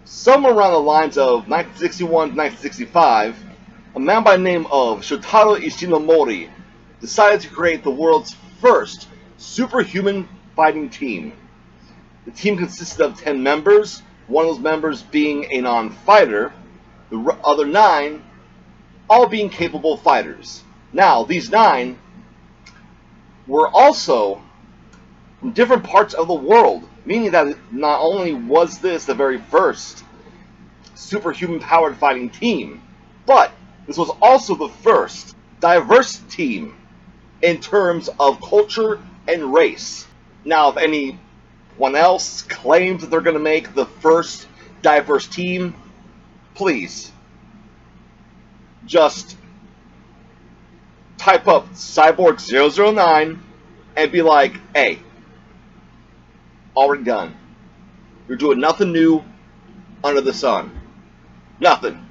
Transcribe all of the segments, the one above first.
somewhere around the lines of 1961 to 1965, a man by the name of Shotaro Ishinomori decided to create the world's first superhuman fighting team. The team consisted of 10 members, one of those members being a non-fighter, the other 9 all being capable fighters. Now, these 9 were also from different parts of the world, meaning that not only was this the very first superhuman-powered fighting team, but this was also the first diverse team in terms of culture and race. Now, if anyone else claims that they're going to make the first diverse team, please just type up Cyborg 009 and be like, hey, already done. You're doing nothing new under the sun. Nothing.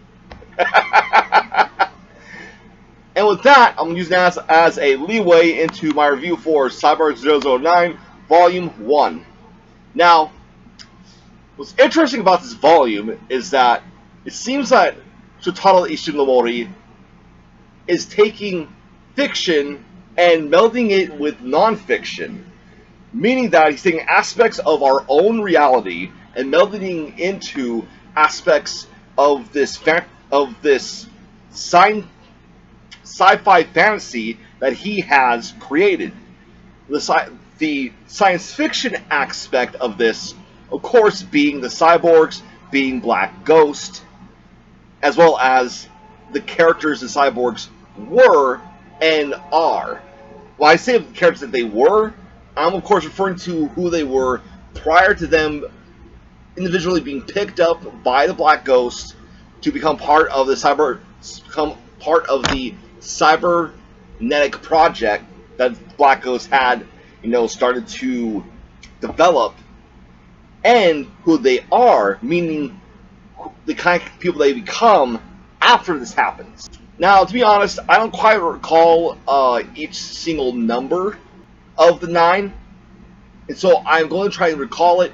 And with that, I'm using that as a leeway into my review for Cyborg 009 Volume 1. Now, what's interesting about this volume is that it seems that Shotaro Ishinomori is taking fiction and melding it with non-fiction, meaning that he's taking aspects of our own reality and melding into aspects of this sci-fi fantasy that he has created. The science fiction aspect of this, of course, being the cyborgs, being Black Ghost, as well as the characters the cyborgs were and are. When I say the characters that they were, I'm of course referring to who they were prior to them individually being picked up by the Black Ghost to become part of the cybernetic project that Black Ghost had, started to develop, and who they are, meaning the kind of people they become after this happens. Now, to be honest, I don't quite recall each single number of the 9, and so I'm going to try and recall it,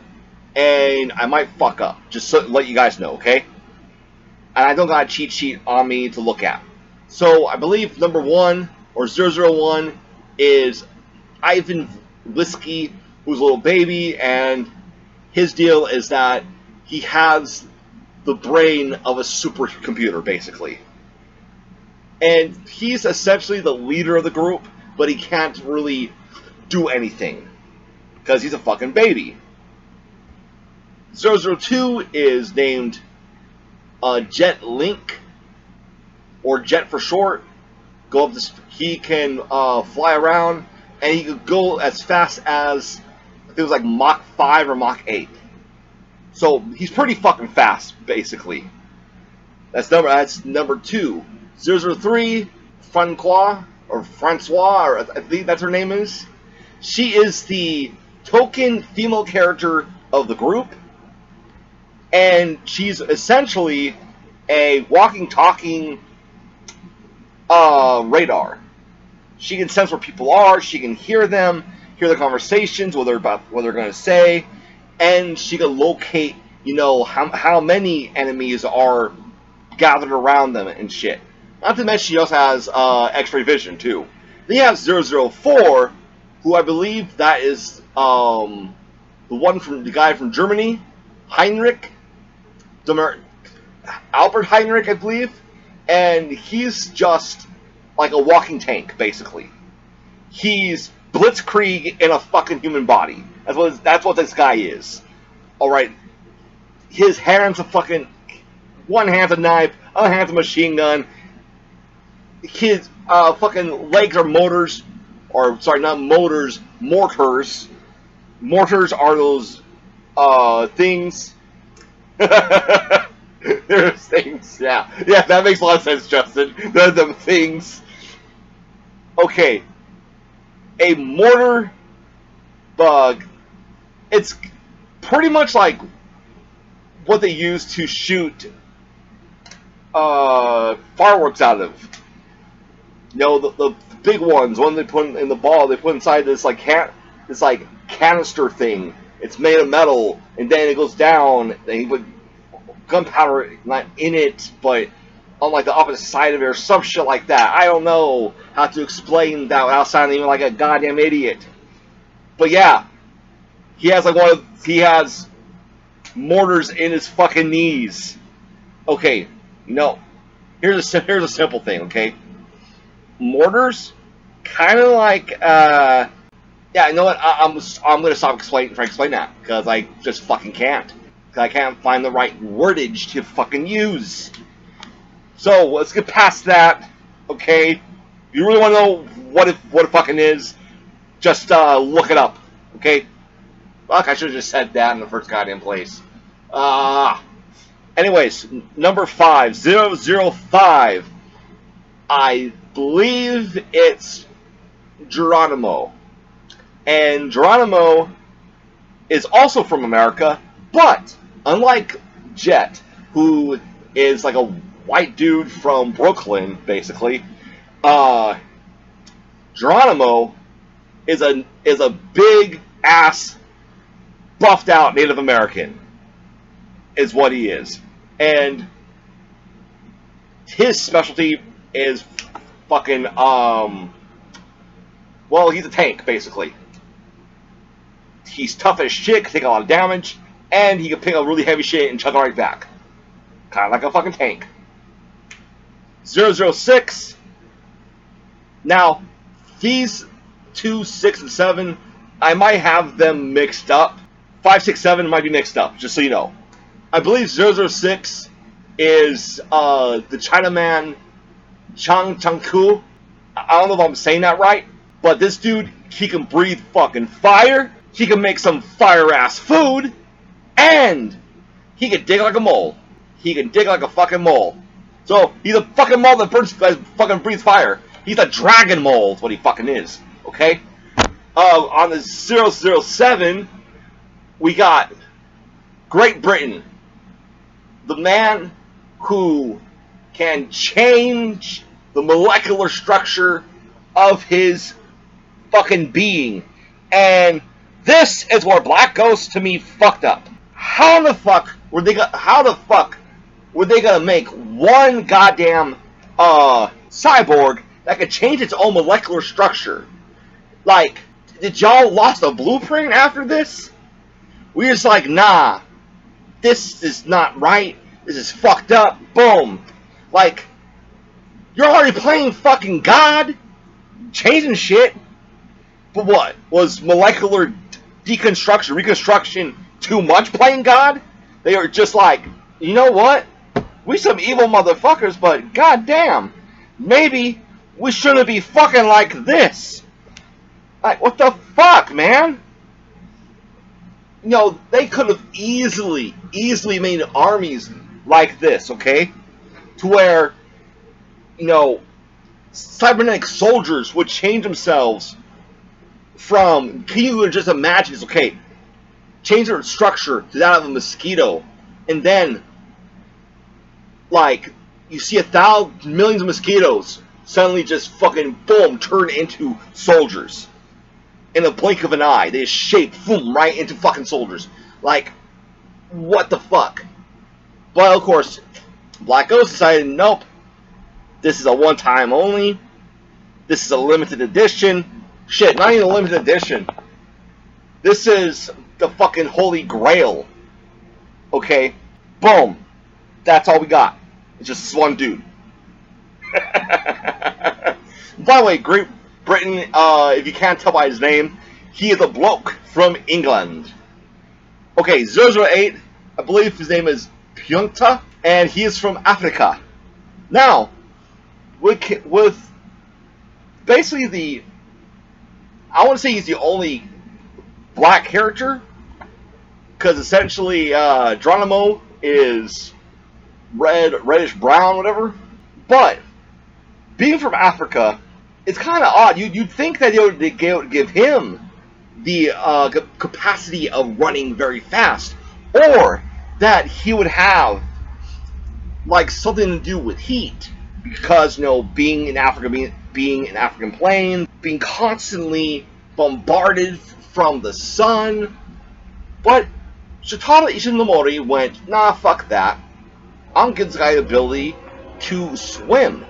and I might fuck up, just so let you guys know, okay? And I don't got a cheat sheet on me to look at. So, I believe number 1, or 001, is Ivan Whisky, who's a little baby, and his deal is that he has the brain of a supercomputer, basically. And he's essentially the leader of the group, but he can't really do anything, because he's a fucking baby. 002 is named Jet Link, or Jet for short. He can fly around, and he could go as fast as, I think it was like Mach 5 or Mach 8. So he's pretty fucking fast, basically. That's number 2. 003, Francoise, or I think that's her name is. She is the token female character of the group, and she's essentially a walking, talking radar. She can sense where people are, she can hear them, hear their conversations, what they're going to say, and she can locate, how many enemies are gathered around them and shit. Not to mention she also has X-ray vision too. Then you have 004, who I believe that is the guy from Germany, Heinrich, Albert Heinrich, I believe, and he's just like a walking tank, basically. He's Blitzkrieg in a fucking human body. That's what this guy is. Alright. His hand's one hand's a knife, other hand's a machine gun. His fucking legs are motors, or sorry, not motors, mortars. Mortars are those things. There's things, yeah, that makes a lot of sense, Justin. They're the things. Okay, a mortar bug. It's pretty much like what they use to shoot fireworks out of. The big ones, one they put in the ball, they put inside this canister thing. It's made of metal, and then it goes down, and gunpowder not in it, but on like the opposite side of it or some shit like that. I don't know how to explain that without sounding even like a goddamn idiot. But yeah, he has mortars in his fucking knees. Okay, here's a simple thing. Okay, mortars, kind of like yeah. You know what? I'm gonna stop trying to explain that because I just fucking can't. Because I can't find the right wordage to fucking use. So let's get past that. Okay, you really want to know what it fucking is? Just look it up. Okay. Fuck, I should have just said that in the first goddamn place. Anyways, number 5, 005. I believe it's Geronimo. And Geronimo is also from America, but unlike Jet, who is like a white dude from Brooklyn, basically, Geronimo is a big ass buffed out Native American is what he is. And his specialty is fucking well, he's a tank basically. He's tough as shit, can take a lot of damage, and he can pick up really heavy shit and chuck it right back. Kinda like a fucking tank. 006. Now, these 2, 6, and 7, I might have them mixed up. 5, 6, 7 might be mixed up, just so you know. I believe 006 is the Chinaman Chang Changku. I don't know if I'm saying that right, but this dude, he can breathe fucking fire, he can make some fire-ass food, and he can dig like a mole. He can dig like a fucking mole. So, he's a fucking mole that fucking breathes fire. He's a dragon mole, is what he fucking is. Okay? On the 007, we got Great Britain. The man who can change the molecular structure of his fucking being. And this is where Black Ghost, to me, fucked up. How the fuck were they gonna make one goddamn cyborg that could change its own molecular structure? Like, did y'all lost a blueprint after this? We just like, nah, this is not right, this is fucked up, boom. Like, you're already playing fucking God, changing shit, but what? Was molecular reconstruction too much playing God? They are just like, you know what? We some evil motherfuckers, but goddamn, maybe we shouldn't be fucking like this. Like, what the fuck, man? You know, they could have easily made armies like this, okay? To where, you know, cybernetic soldiers would change themselves from, can you just imagine this, okay, change their structure to that of a mosquito, and then, like, you see millions of mosquitoes suddenly just fucking, boom, turn into soldiers. In a blink of an eye, they just shape, boom, right into fucking soldiers. Like, what the fuck? But, of course, Black Ghost decided, nope, this is a one-time only, this is a limited edition. Shit, not even a limited edition. This is the fucking Holy Grail. Okay? Boom. That's all we got. It's just this one dude. By the way, Great Britain, if you can't tell by his name, he is a bloke from England. Okay, 008, I believe his name is Pyunma, and he is from Africa. Now, with basically I want to say he's the only black character, because essentially Geronimo is reddish brown, whatever. But being from Africa, it's kind of odd. You'd think that they would give him the capacity of running very fast, or that he would have like something to do with heat, because you know, being in Africa, being an African plain, being constantly bombarded from the sun. But Shotaro Ishinomori went, nah, fuck that. Angen's ability to swim.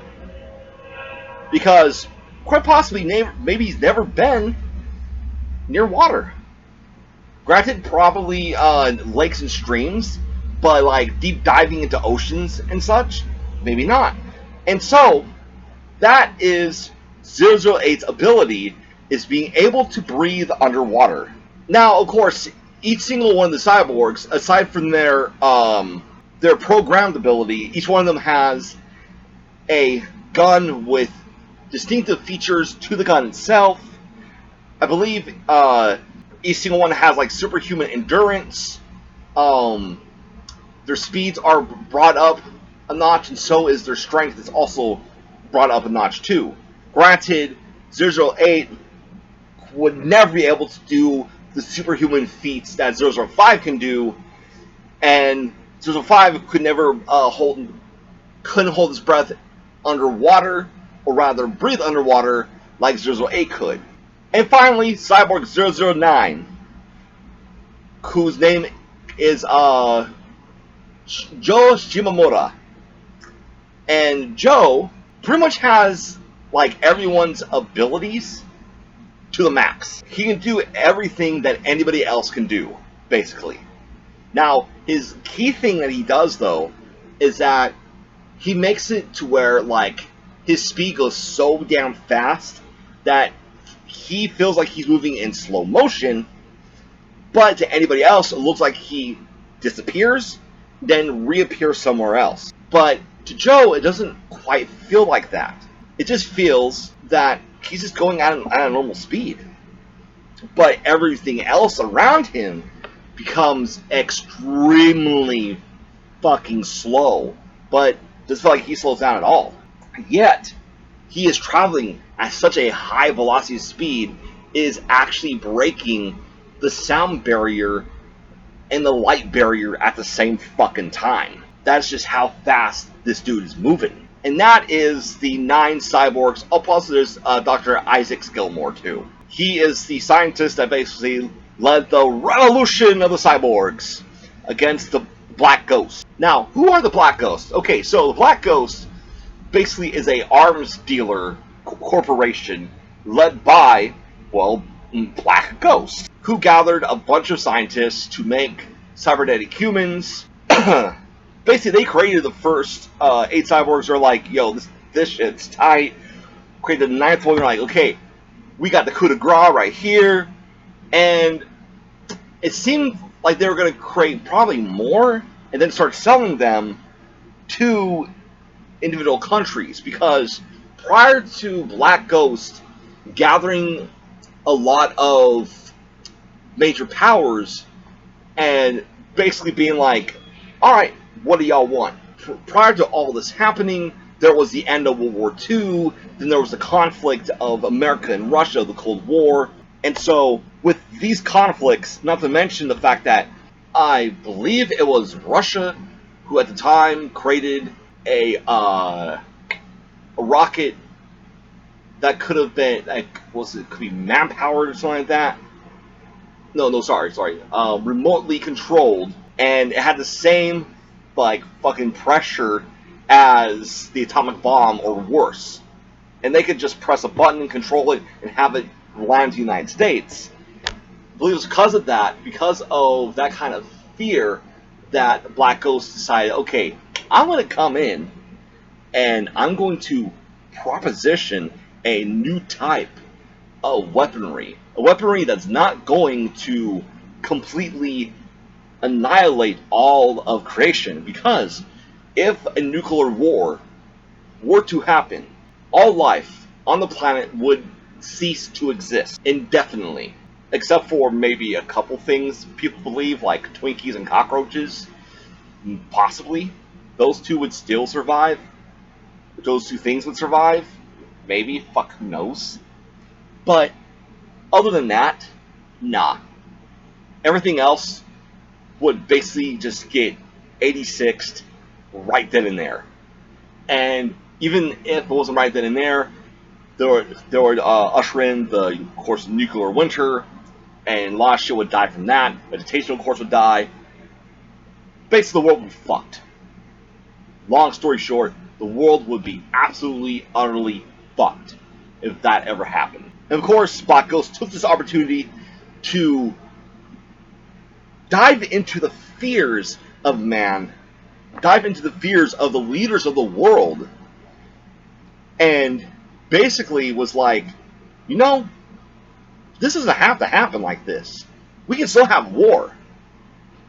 Because, quite possibly, maybe he's never been near water. Granted, probably lakes and streams, but like deep diving into oceans and such, maybe not. And so, that is 008's ability, is being able to breathe underwater. Now, of course, each single one of the cyborgs, aside from their programmed ability, each one of them has a gun with distinctive features to the gun itself. I believe each single one has like superhuman endurance. Their speeds are brought up a notch, and so is their strength. It's also brought up a notch too. Granted, 008 would never be able to do the superhuman feats that 005 can do, and 005 could never couldn't hold his breath underwater, or rather breathe underwater like 008 could. And finally, Cyborg 009, whose name is Joe Shimamura. And Joe pretty much has like everyone's abilities to the max. He can do everything that anybody else can do, basically. Now, his key thing that he does, though, is that he makes it to where, like, his speed goes so damn fast that he feels like he's moving in slow motion, but to anybody else, it looks like he disappears, then reappears somewhere else. But to Joe, it doesn't quite feel like that. It just feels that he's just going at a normal speed. But everything else around him becomes extremely fucking slow. But doesn't feel like he slows down at all. Yet, he is traveling at such a high velocity speed, is actually breaking the sound barrier and the light barrier at the same fucking time. That's just how fast this dude is moving. And that is the 9 cyborgs. Oh, plus there's Dr. Isaac Gilmore, too. He is the scientist that basically led the revolution of the cyborgs against the Black Ghost. Now, who are the Black Ghosts? Okay, so the Black Ghost basically is a arms dealer corporation led by, well, Black Ghost, who gathered a bunch of scientists to make cybernetic humans. Basically, they created the first 8 cyborgs. Are like, yo, this shit's tight. Created the 9th one. You're like, okay, we got the coup de grace right here. And it seemed like they were going to create probably more and then start selling them to individual countries. Because prior to Black Ghost gathering a lot of major powers and basically being like, alright, what do y'all want? Prior to all this happening, there was the end of World War II, then there was the conflict of America and Russia, the Cold War, and so with these conflicts, not to mention the fact that I believe it was Russia who at the time created a rocket that could have been, could be man-powered or something like that. No, sorry. Remotely controlled, and it had the same, like, fucking pressure as the atomic bomb, or worse. And they could just press a button and control it and have it land to the United States. I believe it was because of that kind of fear, that Black Ghost decided, okay, I'm going to come in and I'm going to proposition a new type of weaponry. A weaponry that's not going to completely annihilate all of creation, because if a nuclear war were to happen, all life on the planet would cease to exist indefinitely, except for maybe a couple things people believe, like Twinkies and cockroaches. Possibly those two would still survive. Those 2 things would survive. Maybe, fuck, who knows. But other than that, nah. Everything else would basically just get 86'd right then and there. And even if it wasn't right then and there, they would usher in the, of course, nuclear winter, and a lot of shit would die from that. Vegetation, of course, would die. Basically, the world would be fucked. long story short, the world would be absolutely, utterly fucked if that ever happened. And of course, Black Ghost took this opportunity to dive into the fears of man, dive into the fears of the leaders of the world, and basically was like, you know, this doesn't have to happen like this. We can still have war.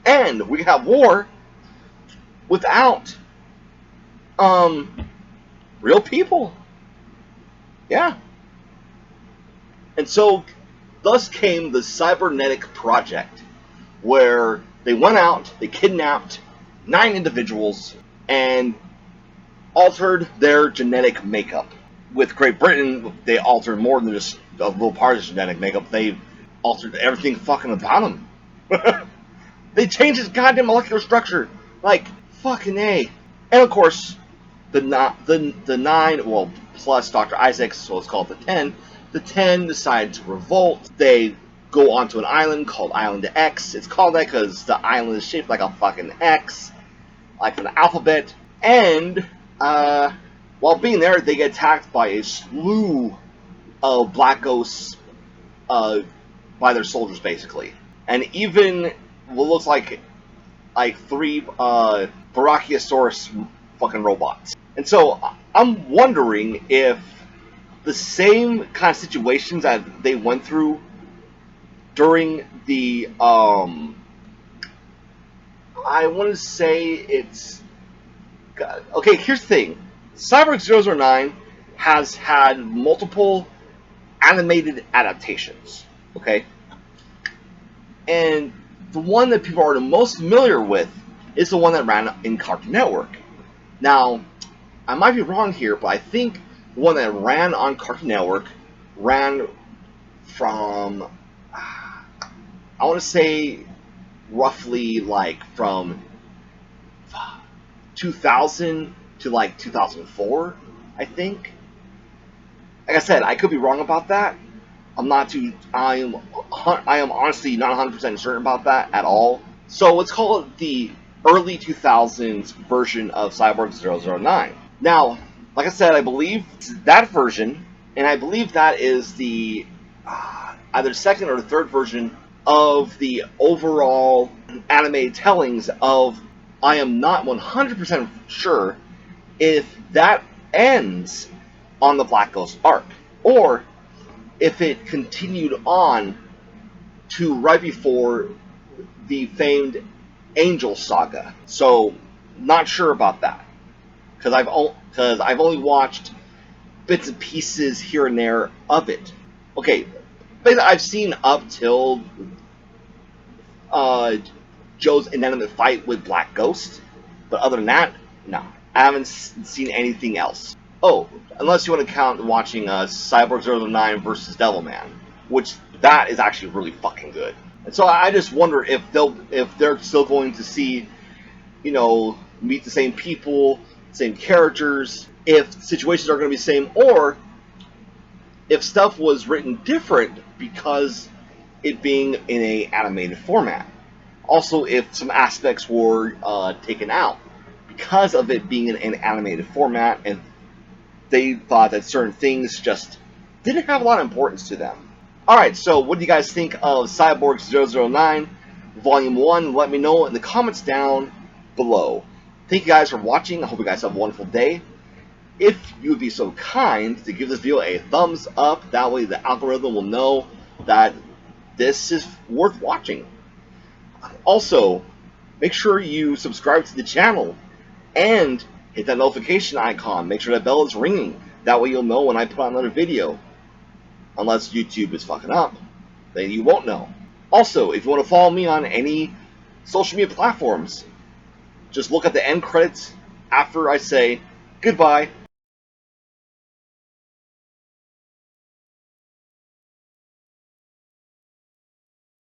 And we can have war without real people. Yeah. And so thus came the Cybernetic Project, where they went out, they kidnapped 9 individuals and altered their genetic makeup. With Great Britain, they altered more than just a little part of his genetic makeup. They altered everything fucking about him. They changed his goddamn molecular structure. Like, fucking A. And of course, the 9, well, plus Dr. Isaacs, so it's called the 10. The 10 decide to revolt. They go onto an island called Island X. It's called that because the island is shaped like a fucking X, like an alphabet. And, while being there, they get attacked by a slew of Black Ghosts, by their soldiers, basically. And even what looks like 3 Brachiosaurus fucking robots. And so I'm wondering if the same kind of situations that they went through during the I want to say it's okay. Here's the thing: Cyborg 009 has had multiple animated adaptations. Okay, and the one that people are the most familiar with is the one that ran in Cartoon Network. Now, I might be wrong here, but I think the one that ran on Cartoon Network ran from, I want to say, roughly like from 2000 to like 2004, I think. Like I said, I could be wrong about that. I am honestly not 100% certain about that at all. So let's call it the early 2000s version of Cyborg 009. Now, like I said, I believe that version, and I believe that is the either second or third version of the overall animated tellings of. I am not 100% sure if that ends on the Black Ghost arc, or if it continued on to right before the famed Angel Saga. So, not sure about that, because I've only watched bits and pieces here and there of it. Okay, basically I've seen up till Joe's inanimate fight with Black Ghost, but other than that, no, I haven't seen anything else. Oh, unless you want to count watching Cyborg 009 versus Devilman, which that is actually really fucking good. And so I just wonder if they're still going to see, meet the same people, same characters, if situations are going to be the same, or if stuff was written different because it being in a animated format. Also, if some aspects were taken out because of it being in an animated format, and they thought that certain things just didn't have a lot of importance to them. Alright, so what do you guys think of Cyborg 009 Volume 1? Let me know in the comments down below. Thank you guys for watching. I hope you guys have a wonderful day. If you would be so kind to give this video a thumbs up, that way the algorithm will know that this is worth watching. Also, make sure you subscribe to the channel and hit that notification icon. Make sure that bell is ringing. That way you'll know when I put out another video. Unless YouTube is fucking up, then you won't know. Also, if you want to follow me on any social media platforms, just look at the end credits after I say goodbye.